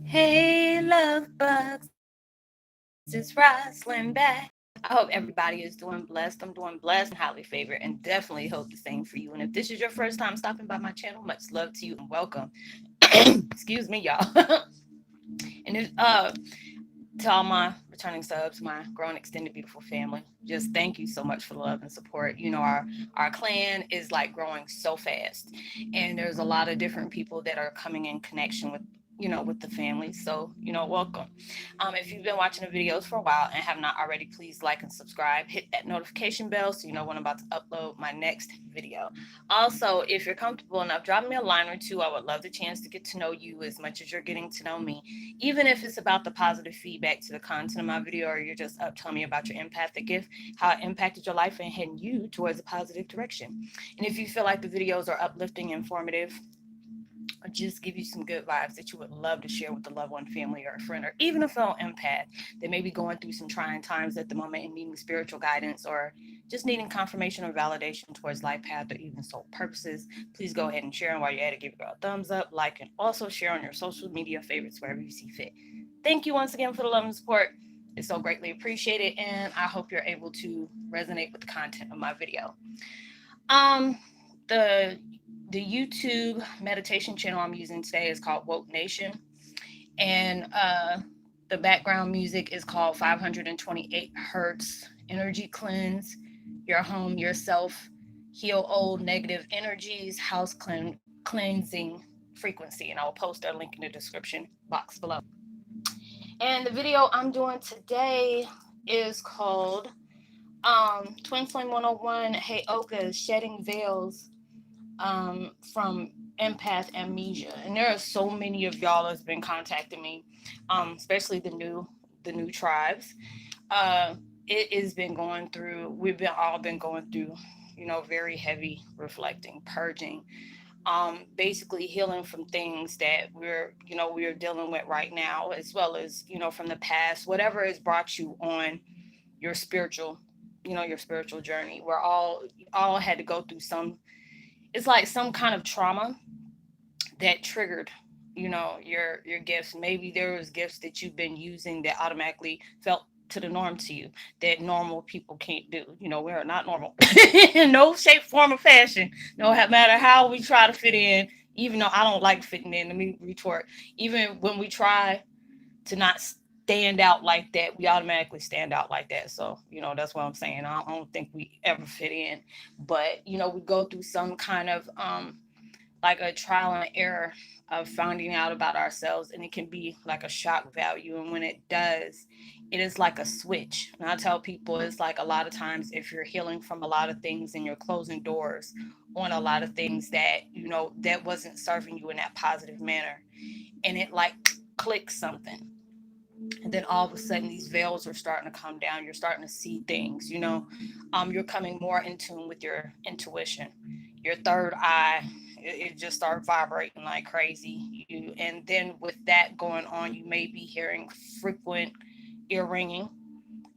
Hey, love bugs, it's Roslynn back. I hope everybody is doing blessed. I'm doing blessed and highly favored, and definitely hope the same for you. And if this is your first time stopping by my channel, much love to you and welcome. Excuse me, y'all. and to all my returning subs, my grown, extended, beautiful family, just thank you so much for the love and support. Our clan is like growing so fast, and there's a lot of different people that are coming in connection with with the family. So welcome. If you've been watching the videos for a while and have not already, please like and subscribe. Hit that notification bell so you know when I'm about to upload my next video. Also, if you're comfortable enough, drop me a line or two. I would love the chance to get to know you as much as you're getting to know me, even if it's about the positive feedback to the content of my video, or you're just up telling me about your empathic gift, how it impacted your life and heading you towards a positive direction. And if you feel like the videos are uplifting, informative, or just give you some good vibes that you would love to share with a loved one, family, or a friend, or even a fellow empath that may be going through some trying times at the moment and needing spiritual guidance, or just needing confirmation or validation towards life path or even soul purposes, please go ahead and share. And while you're at it, give it a thumbs up, like, and also share on your social media favorites wherever you see fit. Thank you once again for the love and support. It's so greatly appreciated, and I hope you're able to resonate with the content of my video. Um, the the YouTube meditation channel I'm using today is called Woke Nation, and the background music is called 528 Hertz Energy Cleanse Your Home, Yourself, Heal Old Negative Energies, Cleansing Frequency. And I'll post a link in the description box below. And the video I'm doing today is called Twin Flame 101 Heyokas Shedding Veils from Empath Amnesia. And there are so many of y'all that's been contacting me, especially the new tribes. Uh, it has been going through. We've been going through, very heavy reflecting, purging, basically healing from things that we're dealing with right now, as well as from the past, whatever has brought you on your spiritual, your spiritual journey. We're all had to go through some. It's like some kind of trauma that triggered your gifts. Maybe there was gifts that you've been using that automatically felt to the norm to you, that normal people can't do. We're not normal in no shape, form, or fashion. No matter how we try to fit in, even though I don't like fitting in. Let me retort. Even when we try to not stand out like that, we automatically stand out like that. So that's what I'm saying. I don't think we ever fit in, but we go through some kind of like a trial and error of finding out about ourselves, and it can be like a shock value. And when it does, it is like a switch. And I tell people, it's like a lot of times, if you're healing from a lot of things and you're closing doors on a lot of things that that wasn't serving you in that positive manner, and it like clicks something, and then all of a sudden these veils are starting to come down. You're starting to see things. You're coming more in tune with your intuition. Your third eye, it just started vibrating like crazy. And then with that going on, you may be hearing frequent ear ringing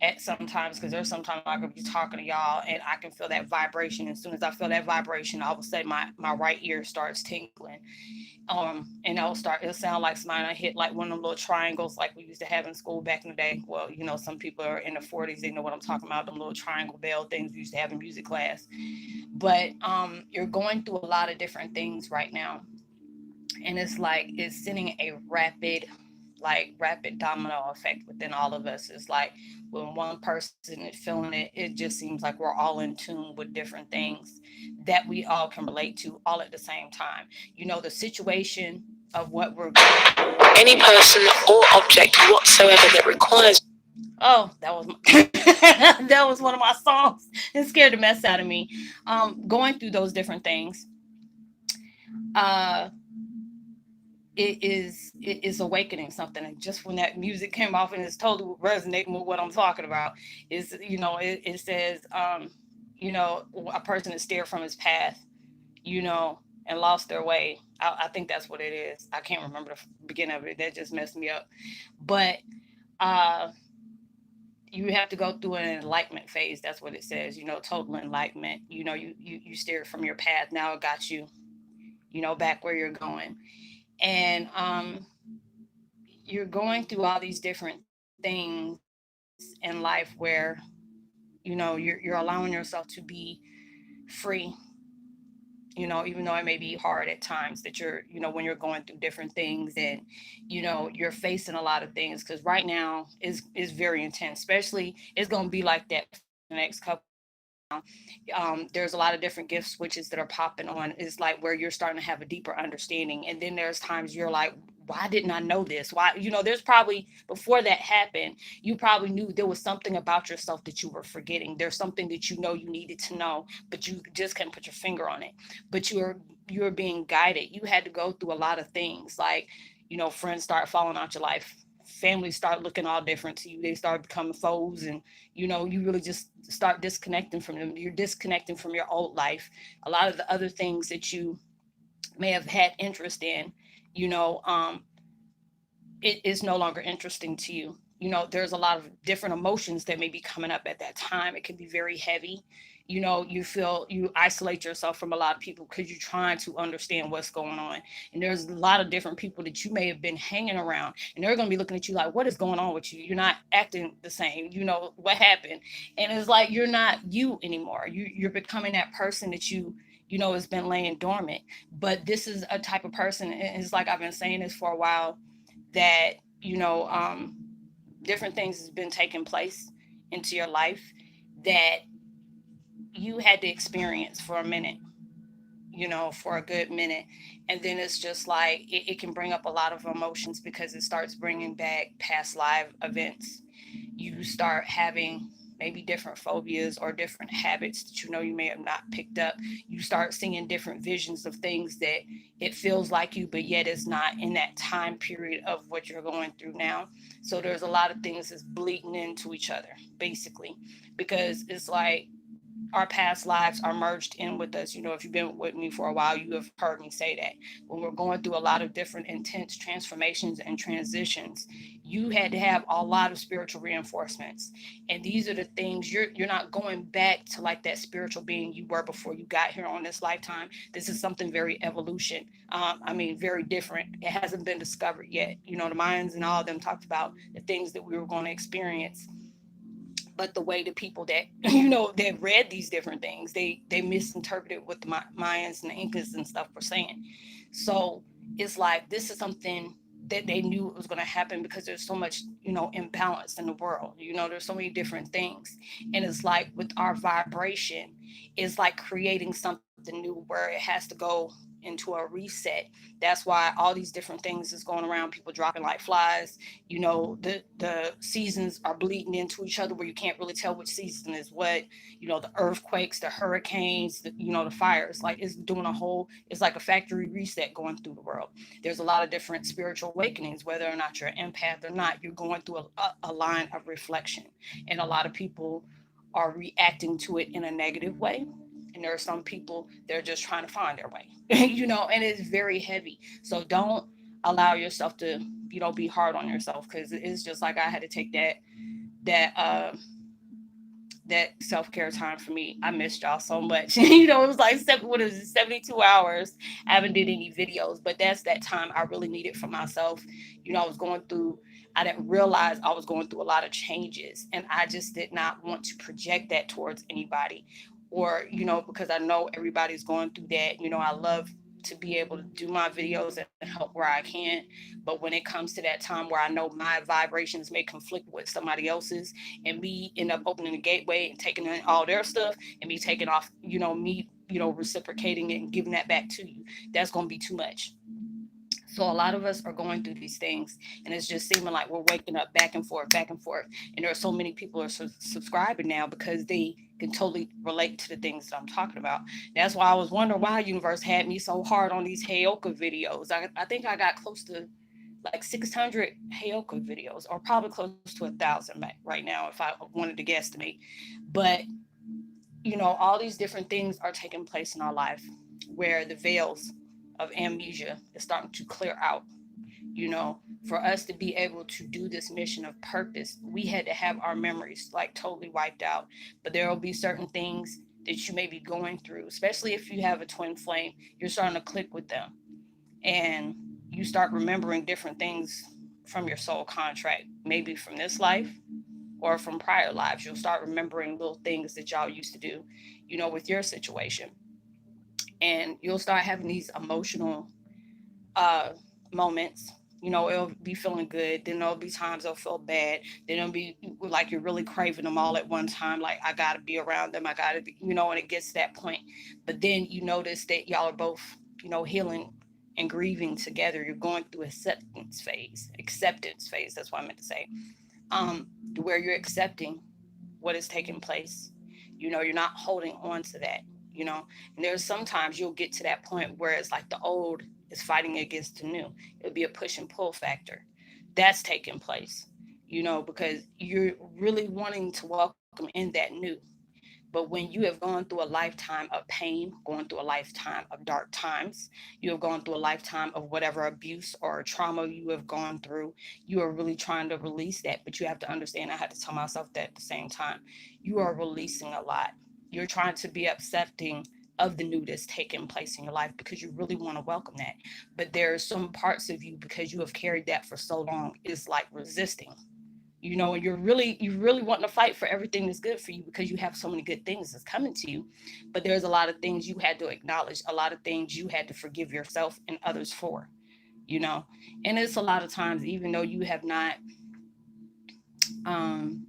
at sometimes, because there's sometimes I could be talking to y'all and I can feel that vibration. As soon as I feel that vibration, all of a sudden my right ear starts tingling. And it'll sound like somebody hit like one of them little triangles like we used to have in school back in the day. Well, some people are in the 40s, they know what I'm talking about, them little triangle bell things we used to have in music class. But you're going through a lot of different things right now, and it's sending a rapid domino effect within all of us. It's like when one person is feeling it, it just seems like we're all in tune with different things that we all can relate to all at the same time. The situation of what we're going. Any person or object whatsoever that requires. Oh, that was that was one of my songs. It scared the mess out of me. Going through those different things. Uh, it is awakening something. And just when that music came off, and it's totally resonating with what I'm talking about, is it says a person is steered from his path, and lost their way. I think that's what it is. I can't remember the beginning of it. That just messed me up. But uh you have to go through an enlightenment phase. That's what it says. Total enlightenment. You steered from your path. Now it got you back where you're going. And you're going through all these different things in life where, you're allowing yourself to be free, even though it may be hard at times, that when you're going through different things, and you're facing a lot of things, because right now is very intense. Especially, it's going to be like that for the next couple of years now. There's a lot of different gift switches that are popping on. Is like where you're starting to have a deeper understanding, and then there's times you're like, why didn't I know this? Why, there's probably, before that happened, you probably knew there was something about yourself that you were forgetting. There's something that you needed to know, but you just couldn't put your finger on it. But you're being guided. You had to go through a lot of things, like, friends start falling out your life, families start looking all different to you, they start becoming foes, and you really just start disconnecting from them. You're disconnecting from your old life. A lot of the other things that you may have had interest in, you know um it is no longer interesting to you. There's a lot of different emotions that may be coming up at that time. It can be very heavy. You feel, you isolate yourself from a lot of people because you're trying to understand what's going on. And there's a lot of different people that you may have been hanging around, and they're going to be looking at you like, what is going on with you? You're not acting the same. What happened? And it's like, you're not you anymore. You're becoming that person that has been laying dormant. But this is a type of person, and it's like, I've been saying this for a while, that different things has been taking place into your life that you had to experience for a minute, for a good minute. And then it's just like, it can bring up a lot of emotions because it starts bringing back past live events. You start having maybe different phobias or different habits that you may have not picked up. You start seeing different visions of things that it feels like you, but yet it's not in that time period of what you're going through now. So there's a lot of things that's bleeding into each other, basically, because it's like our past lives are merged in with us. If you've been with me for a while, you have heard me say that when we're going through a lot of different intense transformations and transitions, you had to have a lot of spiritual reinforcements. And these are the things, you're not going back to like that spiritual being you were before you got here on this lifetime. This is something very evolution. Very different. It hasn't been discovered yet. The Mayans and all of them talked about the things that we were going to experience, but the way the people that that read these different things, they misinterpreted what the Mayans and the Incas and stuff were saying. So it's like, this is something that they knew it was going to happen because there's so much imbalance in the world. There's so many different things, and it's like with our vibration, it's like creating something new where it has to go into a reset. That's why all these different things is going around, people dropping like flies. The seasons are bleeding into each other where you can't really tell which season is what. The earthquakes, the hurricanes, the fires, like it's doing it's like a factory reset going through the world. There's a lot of different spiritual awakenings, whether or not you're an empath or not. You're going through a line of reflection, and a lot of people are reacting to it in a negative way, and there are some people, they're just trying to find their way. And it's very heavy. So don't allow yourself to be hard on yourself, because it's just like, I had to take that uh that self-care time for me. I missed y'all so much. It was like 72 hours. I haven't did any videos, but that's that time I really needed for myself. I was going through, I didn't realize I was going through a lot of changes, and I just did not want to project that towards anybody, or because I know everybody's going through that. I love to be able to do my videos and help where I can. But when it comes to that time where I know my vibrations may conflict with somebody else's, and me end up opening the gateway and taking in all their stuff, and me taking off, me, reciprocating it and giving that back to you, that's going to be too much. So a lot of us are going through these things, and it's just seeming like we're waking up back and forth, back and forth. And there are so many people are subscribing now because they can totally relate to the things that I'm talking about. That's why I was wondering why universe had me so hard on these Heyoka videos. I think I got close to like 600 Heyoka videos, or probably close to 1,000 right now if I wanted to guesstimate. But all these different things are taking place in our life where the veils of amnesia is starting to clear out. For us to be able to do this mission of purpose, we had to have our memories like totally wiped out. But there will be certain things that you may be going through, especially if you have a twin flame. You're starting to click with them, and you start remembering different things from your soul contract, maybe from this life or from prior lives. You'll start remembering little things that y'all used to do, with your situation. And you'll start having these emotional uh, moments. It'll be feeling good. Then there'll be times it'll feel bad. Then it'll be like you're really craving them all at one time. Like, I got to be around them. I got to be, and it gets to that point. But then you notice that y'all are both, healing and grieving together. You're going through acceptance phase. Acceptance phase. That's what I meant to say. Um, where you're accepting what is taking place. You're not holding on to that, you know. And there's sometimes you'll get to that point where it's like the old is fighting against the new. It'll be a push and pull factor. That's taking place, because you're really wanting to welcome in that new. But when you have gone through a lifetime of pain, going through a lifetime of dark times, you have gone through a lifetime of whatever abuse or trauma you have gone through, you are really trying to release that. But you have to understand, I had to tell myself that at the same time, you are releasing a lot. You're trying to be accepting of the new that's taking place in your life because you really want to welcome that. But there are some parts of you, because you have carried that for so long, is like resisting, and you really want to fight for everything that's good for you because you have so many good things that's coming to you. But there's a lot of things you had to acknowledge, a lot of things you had to forgive yourself and others for, you know. And it's a lot of times, even though you have not um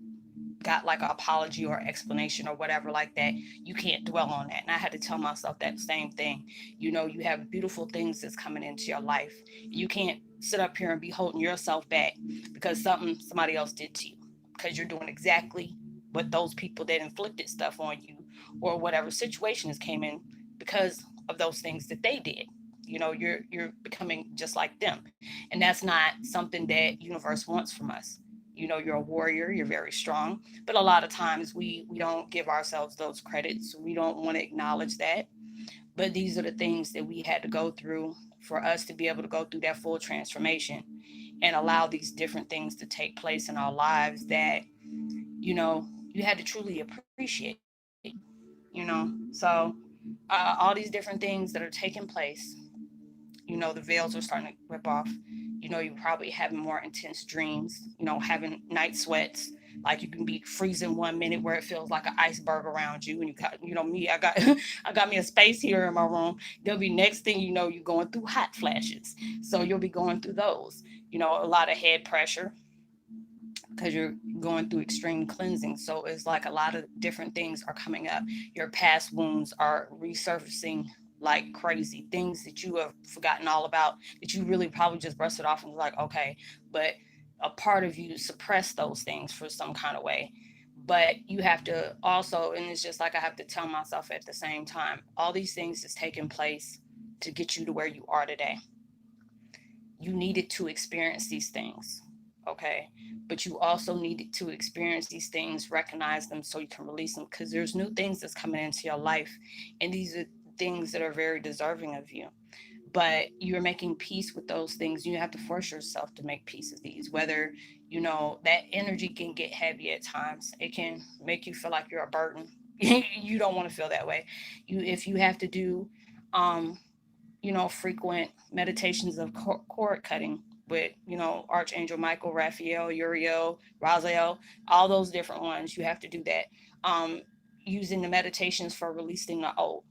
got like an apology or explanation or whatever like that, you can't dwell on that. And I had to tell myself that same thing. You have beautiful things that's coming into your life. You can't sit up here and be holding yourself back because somebody else did to you, because you're doing exactly what those people that inflicted stuff on you or whatever situations came in because of those things that they did. You're becoming just like them. And that's not something that universe wants from us. You're a warrior, you're very strong, but a lot of times we don't give ourselves those credits. We don't want to acknowledge that. But these are the things that we had to go through for us to be able to go through that full transformation and allow these different things to take place in our lives that you had to truly appreciate. So all these different things that are taking place, the veils are starting to rip off. You're probably having more intense dreams, having night sweats. Like, you can be freezing 1 minute where it feels like an iceberg around you. And you got, me, I got, I got me a space here in my room. There'll be next thing you know, you're going through hot flashes. So you'll be going through those, a lot of head pressure because you're going through extreme cleansing. So it's like a lot of different things are coming up. Your past wounds are resurfacing like crazy. Things that you have forgotten all about, that you really probably just brushed it off and was like, okay. But a part of you suppressed those things for some kind of way. But you have to also, and it's just like I have to tell myself at the same time, all these things is taking place to get you to where you are today. You needed to experience these things, okay? But you also needed to experience these things, recognize them so you can release them, because there's new things that's coming into your life, and these are things that are very deserving of you. But you're making peace with those things. You have to force yourself to make peace with these. Whether that energy can get heavy at times, it can make you feel like you're a burden. You don't want to feel that way. If you have to do um frequent meditations of cord cutting with, Archangel Michael, Raphael, Uriel, Raziel, all those different ones. You have to do that. Using the meditations for releasing the old,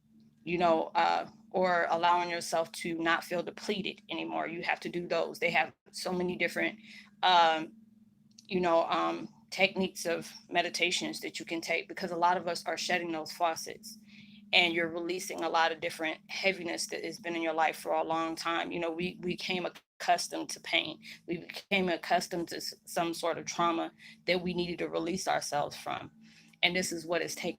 or allowing yourself to not feel depleted anymore. You have to do those. They have so many different, um, techniques of meditations that you can take, because a lot of us are shedding those faucets, and you're releasing a lot of different heaviness that has been in your life for a long time. We became accustomed to pain. We became accustomed to some sort of trauma that we needed to release ourselves from. And this is what is taking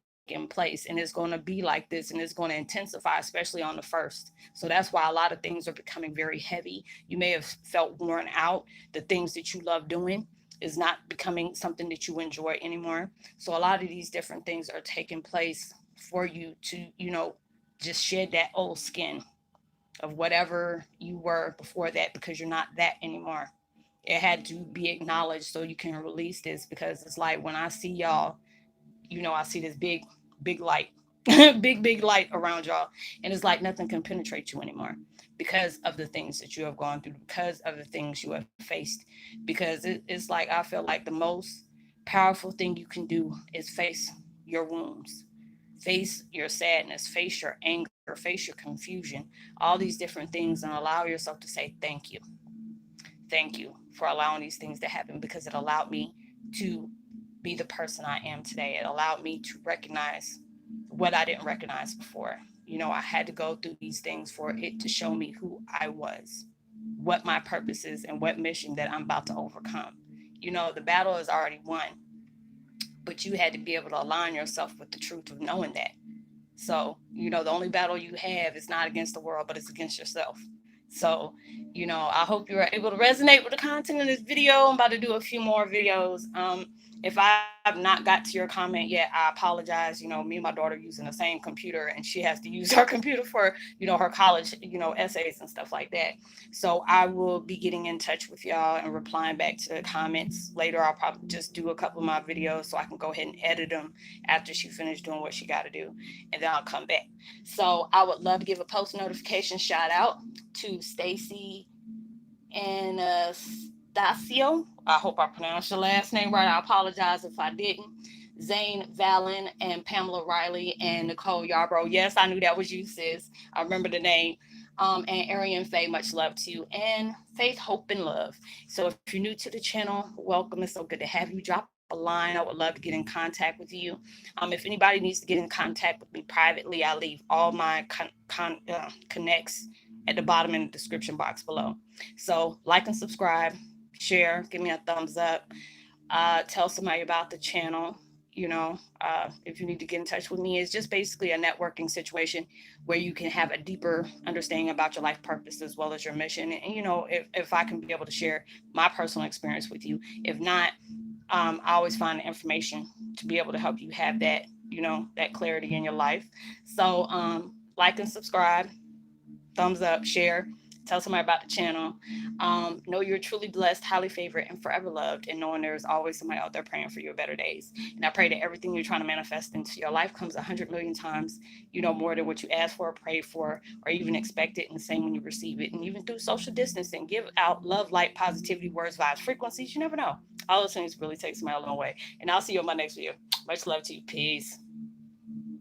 place. And it's going to be like this, and it's going to intensify, especially on the first. So that's why a lot of things are becoming very heavy. You may have felt worn out. The things that you love doing is not becoming something that you enjoy anymore. So a lot of these different things are taking place for you to, just shed that old skin of whatever you were before that, because you're not that anymore. It had to be acknowledged so you can release this, because it's like when I see y'all, I see this big light, big light around y'all. And it's like nothing can penetrate you anymore, because of the things that you have gone through, because of the things you have faced. Because it's like, I feel like the most powerful thing you can do is face your wounds, face your sadness, face your anger, face your confusion, all these different things, and allow yourself to say thank you. Thank you for allowing these things to happen, because it allowed me to be the person I am today. It allowed me to recognize what I didn't recognize before. I had to go through these things for it to show me who I was, what my purpose is, and what mission that I'm about to overcome. The battle is already won, but you had to be able to align yourself with the truth of knowing that. So, the only battle you have is not against the world, but it's against yourself. So, I hope you're able to resonate with the content of this video. I'm about to do a few more videos. If I've not got to your comment yet, I apologize. Me and my daughter using the same computer, and she has to use her computer for, her college, essays and stuff like that. So I will be getting in touch with y'all and replying back to the comments later. I'll probably just do a couple of my videos so I can go ahead and edit them after she finished doing what she got to do, and then I'll come back. So I would love to give a post notification shout out to Stacy and Stasio. I hope I pronounced your last name right. I apologize if I didn't. Zane Valen and Pamela Riley and Nicole Yarbrough. Yes, I knew that was you, sis. I remember the name. And Arian Faye, much love to you. And Faith, Hope, and Love. So if you're new to the channel, welcome. It's so good to have you. Drop a line. I would love to get in contact with you. If anybody needs to get in contact with me privately, I leave all my connects at the bottom in the description box below. So like and subscribe, share, give me a thumbs up, tell somebody about the channel. If you need to get in touch with me, it's just basically a networking situation where you can have a deeper understanding about your life purpose as well as your mission. And, if I can be able to share my personal experience with you. If not, I always find the information to be able to help you have that, that clarity in your life. So like and subscribe, thumbs up, share, tell somebody about the channel. Know you're truly blessed, highly favored, and forever loved, and knowing there's always somebody out there praying for your better days. And I pray that everything you're trying to manifest into your life comes 100 million times, more than what you asked for, prayed for, or even expected, and the same when you receive it. And even through social distancing, give out love, light, positivity, words, vibes, frequencies. You never know. All those things really take somebody a long way. And I'll see you on my next video. Much love to you. Peace.